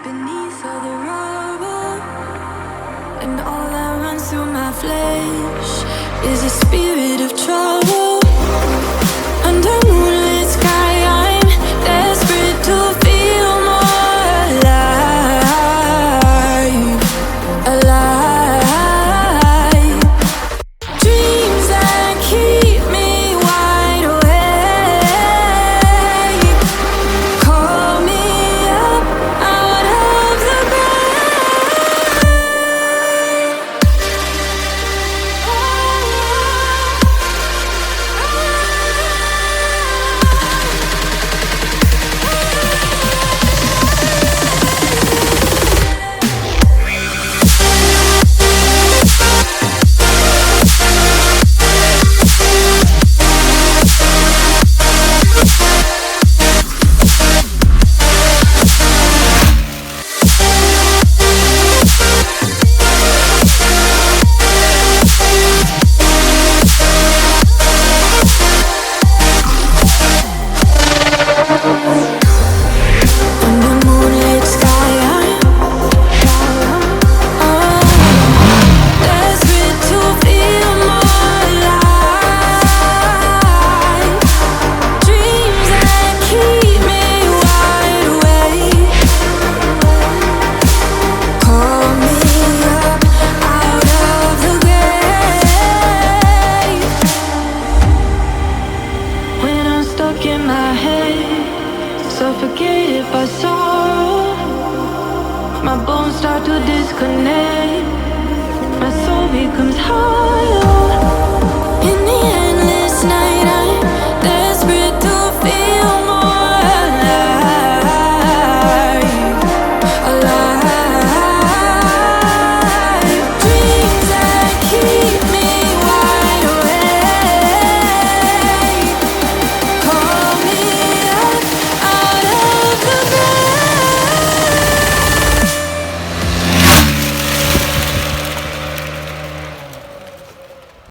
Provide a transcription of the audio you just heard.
beneath all the rubble, and all that runs through my flesh is a spirit of trouble. Under moonlit sky, I'm desperate to feel more alive, alive. Dreams that keep me wide awake, call me up out of the in my head, suffocated by sorrow. My bones start to disconnect, my soul becomes hollow.